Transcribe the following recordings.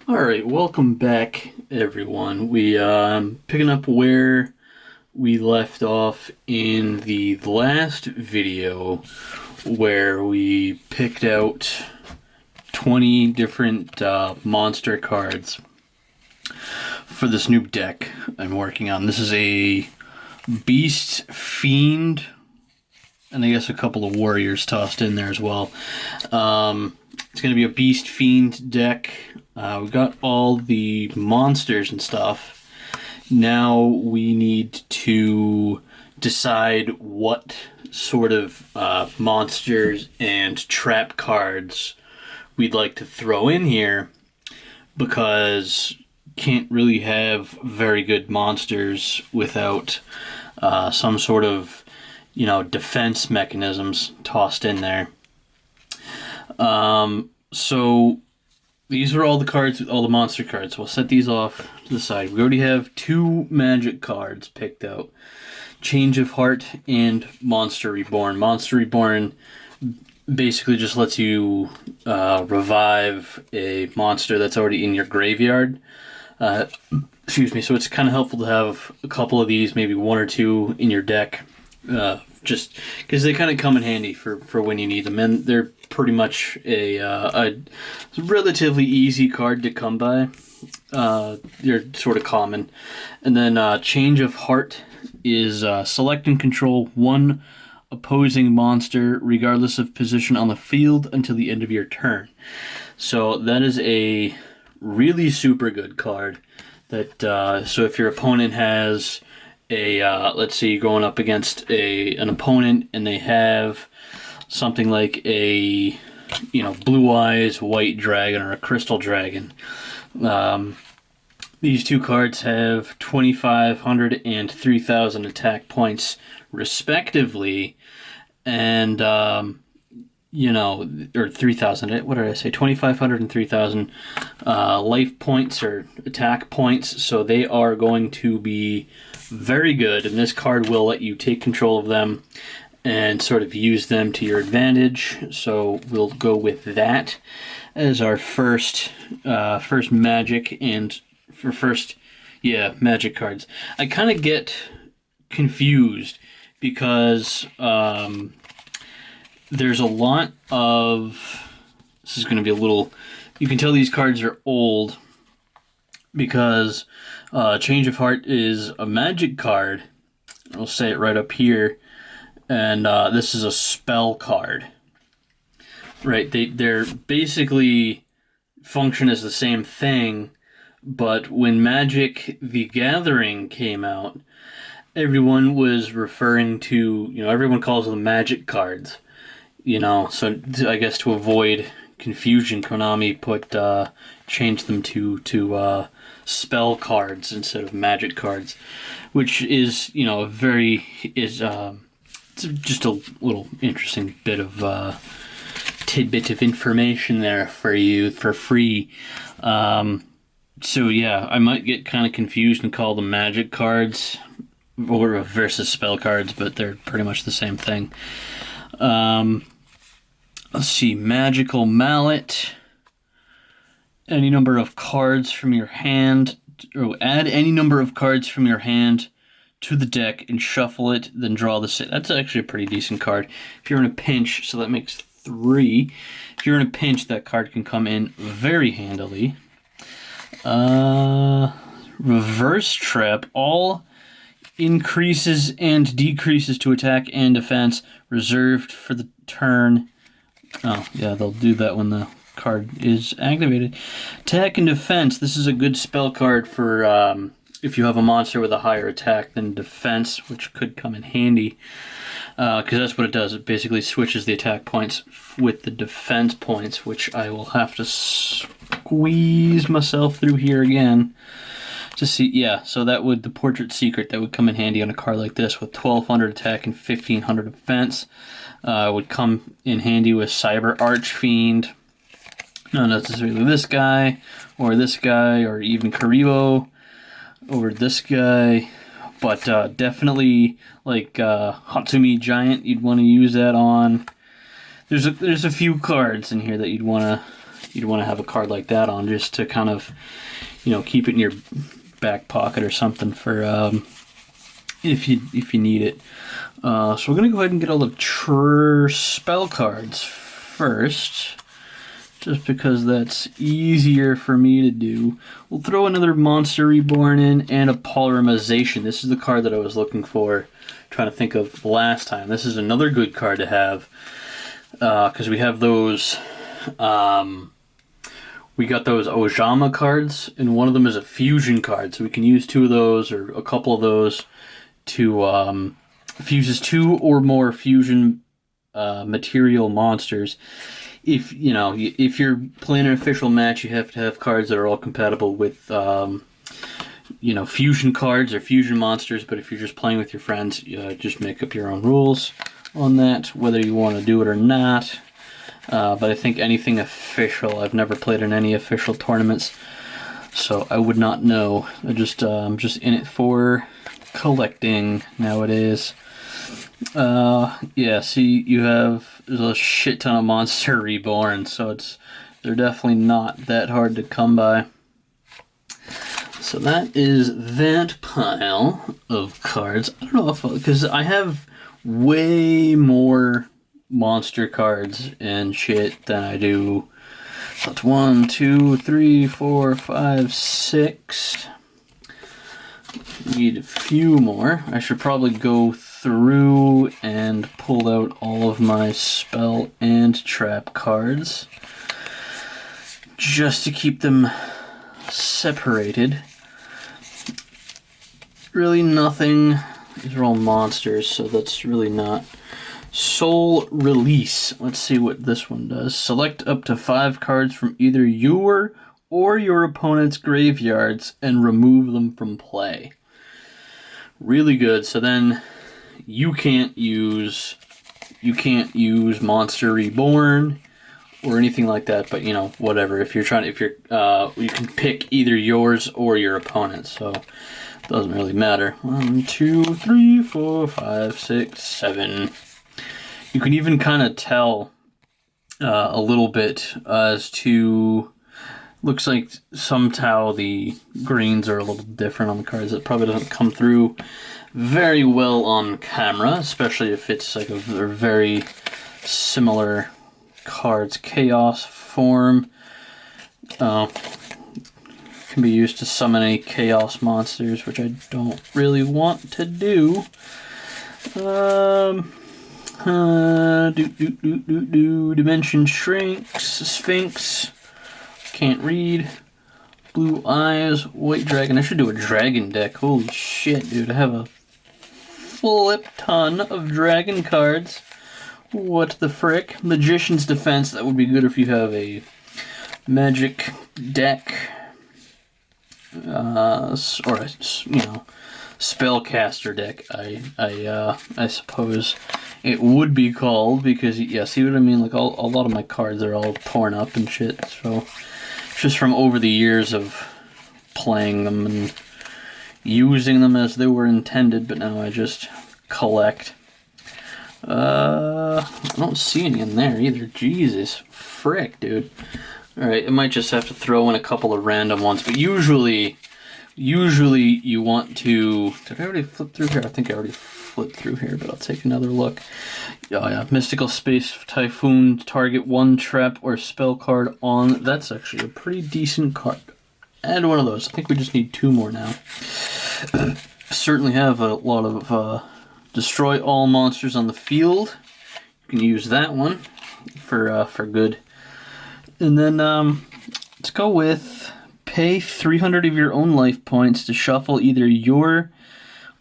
Alright, welcome back everyone. We picking up where we left off in the last video where we picked out 20 different monster cards for this new deck I'm working on. This is a Beast Fiend, and I guess a couple of warriors tossed in there as well. It's going to be a Beast Fiend deck. We got all the monsters and stuff. Now we need to decide what sort of monsters and trap cards we'd like to throw in here, because can't really have very good monsters without some sort of defense mechanisms tossed in there. So these are all the cards, all the monster cards. We'll set these off to the side. We already have two magic cards picked out: Change of Heart and Monster Reborn. Monster Reborn basically just lets you revive a monster that's already in your graveyard. Excuse me. So it's kind of helpful to have a couple of these, maybe one or two in your deck, just because they kind of come in handy for when you need them, and they're pretty much a relatively easy card to come by. They're sort of common. And then Change of Heart is select and control one opposing monster regardless of position on the field until the end of your turn. So that is a really super good card. That so if your opponent has let's say you're going up against an opponent and they have something like a Blue Eyes White Dragon or a Crystal Dragon. These two cards have 2,500 and 3,000 attack points respectively, and or 3,000. What did I say? 2,500 and 3,000 life points or attack points. So they are going to be very good, and this card will let you take control of them and sort of use them to your advantage. So we'll go with that as our first magic, and for magic cards. I kind of get confused because there's a lot of, this is going to be a little, you can tell these cards are old because Change of Heart is a magic card. I'll say it right up here. And this is a spell card, right? They're basically function as the same thing, but when Magic the Gathering came out, everyone was referring to, everyone calls them magic cards, so I guess to avoid confusion, Konami changed them to spell cards instead of magic cards, which is, it's just a little interesting bit of tidbit of information there for you for free. So yeah, I might get kind of confused and call them magic cards or versus spell cards, but they're pretty much the same thing. Let's see, Magical Mallet. Any number of cards from your hand, or add any number of cards from your hand to the deck and shuffle it, then draw the set. That's actually a pretty decent card. If you're in a pinch, so that makes 3. If you're in a pinch, that card can come in very handily. Reverse Trap. All increases and decreases to attack and defense reserved for the turn. Oh, yeah, they'll do that when the card is activated. Attack and defense. This is a good spell card for if you have a monster with a higher attack than defense, which could come in handy, because that's what it does. It basically switches the attack points with the defense points, which I will have to squeeze myself through here again to see. Yeah, so that would, the Portrait Secret, that would come in handy on a card like this with 1,200 attack and 1,500 defense. Would come in handy with Cyber Archfiend. Not necessarily this guy, or even Karibo over this guy, but definitely like Hatsumi Giant, you'd want to use that on. There's a few cards in here that you'd want to you'd want to have a card like that on, just to kind of, you know, keep it in your back pocket or something for if you need it. So we're gonna go ahead and get all the spell cards first, just because that's easier for me to do. We'll throw another Monster Reborn in and a Polymerization. This is the card that I was looking for, trying to think of last time. This is another good card to have, because we have those. We got those Ojama cards, and one of them is a fusion card, so we can use 2 of those or a couple of those to fuses 2 or more fusion material monsters. If you're playing an official match, you have to have cards that are all compatible with fusion cards or fusion monsters. But if you're just playing with your friends, just make up your own rules on that, whether you want to do it or not. But I think anything official, I've never played in any official tournaments, so I would not know. I'm just in it for collecting nowadays. Yeah, see, there's a shit ton of Monster Reborn, so they're definitely not that hard to come by. So that is that pile of cards. I don't know because I have way more monster cards and shit than I do. So it's 1, 2, 3, 4, 5, 6. Need a few more. I should probably go through and pull out all of my spell and trap cards just to keep them separated. Really nothing. These are all monsters, so that's really not. Soul Release. Let's see what this one does. Select up to 5 cards from either your or your opponent's graveyards and remove them from play. Really good. So then you can't use Monster Reborn or anything like that, but whatever. You can pick either yours or your opponent's, so it doesn't really matter. 1, 2, 3, 4, 5, 6, 7. You can even kind of tell a little bit as to, looks like somehow the greens are a little different on the cards. It probably doesn't come through very well on camera, especially if it's like they're very similar cards. Chaos Form can be used to summon any chaos monsters, which I don't really want to do. Dimension Shrinks, Sphinx, can't read. Blue Eyes, White Dragon. I should do a dragon deck. Holy shit, dude. I have a flip ton of dragon cards. What the frick? Magician's Defense. That would be good if you have a magic deck. Or a, spellcaster deck, I suppose it would be called, because, yeah, see what I mean? Like, a lot of my cards are all torn up and shit, so just from over the years of playing them and using them as they were intended, but now I just collect. I don't see any in there either. Jesus frick, dude. Alright, I might just have to throw in a couple of random ones, but usually you want to... Did I already flip through here? I think I already flipped through here, but I'll take another look. Oh yeah, Mystical Space Typhoon, target 1 trap or spell card on... That's actually a pretty decent card. Add one of those. I think we just need 2 more now. Certainly have a lot of... Destroy all monsters on the field. You can use that one for good. And then let's go with pay 300 of your own life points to shuffle either your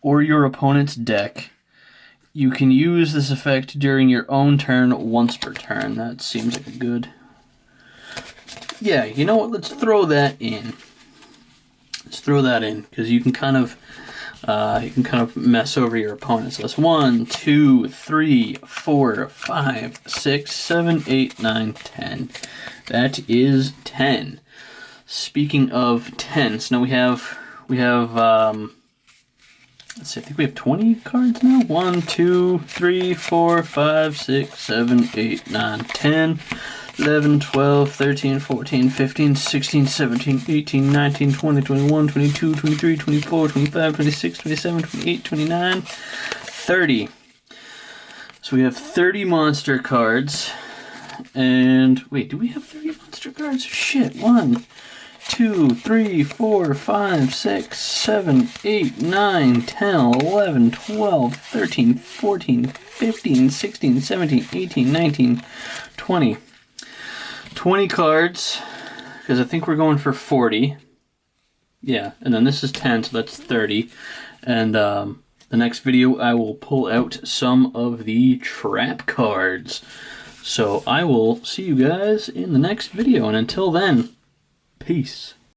or your opponent's deck. You can use this effect during your own turn once per turn. That seems like a good... Yeah, you know what? Let's throw that in. Let's throw that in, because you can kind of mess over your opponent. So that's 1, 2, 3, 4, 5, 6, 7, 8, 9, 10. That is 10. Speaking of 10, so now we have let's see, I think we have 20 cards now. 1, 2, 3, 4, 5, 6, 7, 8, 9, 10. 11, 12, 13, 14, 15, 16, 17, 18, 19, 20, 21, 22, 23, 24, 25, 26, 27, 28, 29, 30. So we have 30 monster cards. And wait, do we have 30 monster cards? Shit, 1, 2, 3, 4, 5, 6, 7, 8, 9, 10, 11, 12, 13, 14, 15, 16, 17, 18, 19, 20. 20 cards, because I think we're going for 40. Yeah, and then this is 10, so that's 30. And the next video, I will pull out some of the trap cards. So I will see you guys in the next video, and until then, peace.